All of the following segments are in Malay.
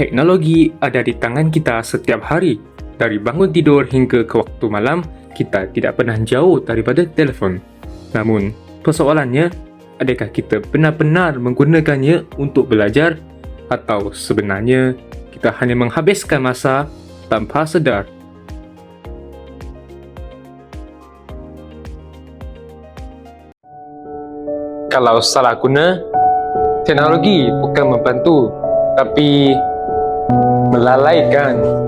Teknologi ada di tangan kita setiap hari. Dari bangun tidur hingga ke waktu malam, kita tidak pernah jauh daripada telefon. Namun, persoalannya, adakah kita benar-benar menggunakannya untuk belajar atau sebenarnya kita hanya menghabiskan masa tanpa sedar? Kalau salah guna, teknologi bukan membantu, tapi melalaikan.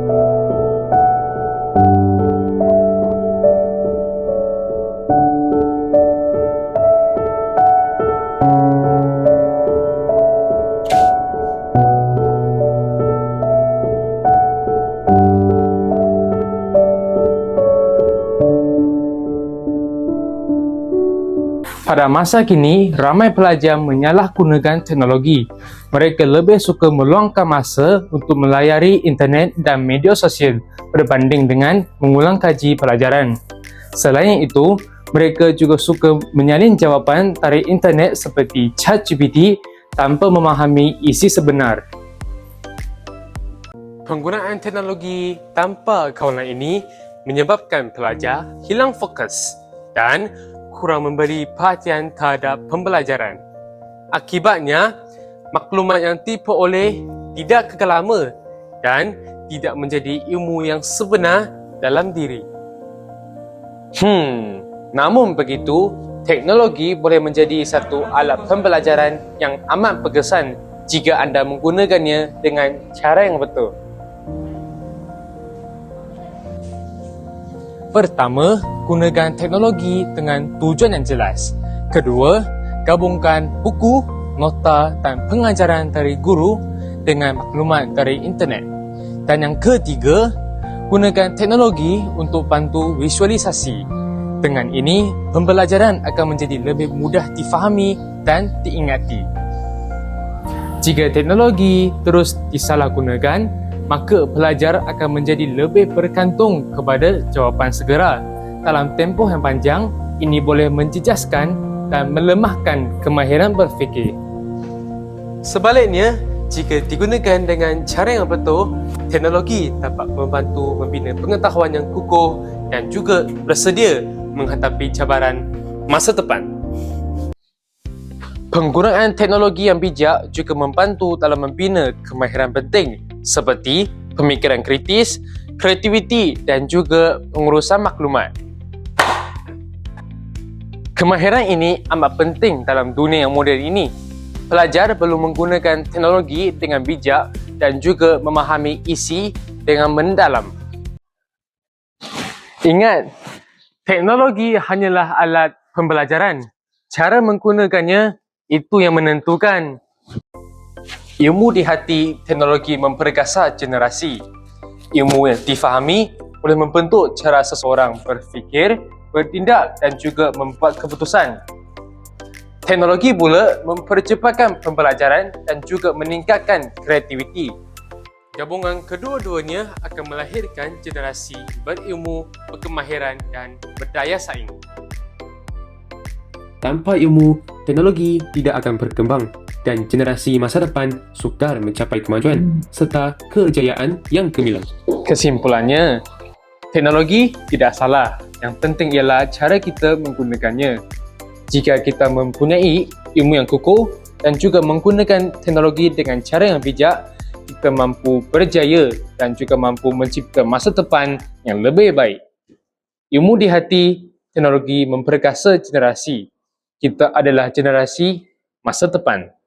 Pada masa kini, ramai pelajar menyalahgunakan teknologi. Mereka lebih suka meluangkan masa untuk melayari internet dan media sosial berbanding dengan mengulang kaji pelajaran. Selain itu, mereka juga suka menyalin jawapan dari internet seperti ChatGPT tanpa memahami isi sebenar. Penggunaan teknologi tanpa kawalan ini menyebabkan pelajar hilang fokus dan kurang memberi perhatian terhadap pembelajaran. Akibatnya, maklumat yang diperoleh tidak kekal lama dan tidak menjadi ilmu yang sebenar dalam diri. Namun begitu, teknologi boleh menjadi satu alat pembelajaran yang amat berkesan jika anda menggunakannya dengan cara yang betul. Pertama, gunakan teknologi dengan tujuan yang jelas. Kedua, gabungkan buku, nota dan pengajaran dari guru dengan maklumat dari internet. Dan yang ketiga, gunakan teknologi untuk bantu visualisasi. Dengan ini, pembelajaran akan menjadi lebih mudah difahami dan diingati. Jika teknologi terus disalahgunakan, maka pelajar akan menjadi lebih bergantung kepada jawapan segera. Dalam tempoh yang panjang, ini boleh menjejaskan dan melemahkan kemahiran berfikir. Sebaliknya, jika digunakan dengan cara yang betul, teknologi dapat membantu membina pengetahuan yang kukuh dan juga bersedia menghadapi cabaran masa depan. Penggunaan teknologi yang bijak juga membantu dalam membina kemahiran penting seperti pemikiran kritis, kreativiti dan juga pengurusan maklumat. Kemahiran ini amat penting dalam dunia yang moden ini. Pelajar perlu menggunakan teknologi dengan bijak dan juga memahami isi dengan mendalam. Ingat, teknologi hanyalah alat pembelajaran. Cara menggunakannya itu yang menentukan. Ilmu di hati teknologi memperkasa generasi. Ilmu yang difahami boleh membentuk cara seseorang berfikir, bertindak dan juga membuat keputusan. Teknologi pula mempercepatkan pembelajaran dan juga meningkatkan kreativiti. Gabungan kedua-duanya akan melahirkan generasi berilmu, berkemahiran dan berdaya saing. Tanpa ilmu, teknologi tidak akan berkembang dan generasi masa depan sukar mencapai kemajuan serta kejayaan yang gemilang. Kesimpulannya, teknologi tidak salah. Yang penting ialah cara kita menggunakannya. Jika kita mempunyai ilmu yang kukuh dan juga menggunakan teknologi dengan cara yang bijak, kita mampu berjaya dan juga mampu mencipta masa depan yang lebih baik. Ilmu di hati, teknologi memperkasa generasi. Kita adalah generasi masa depan.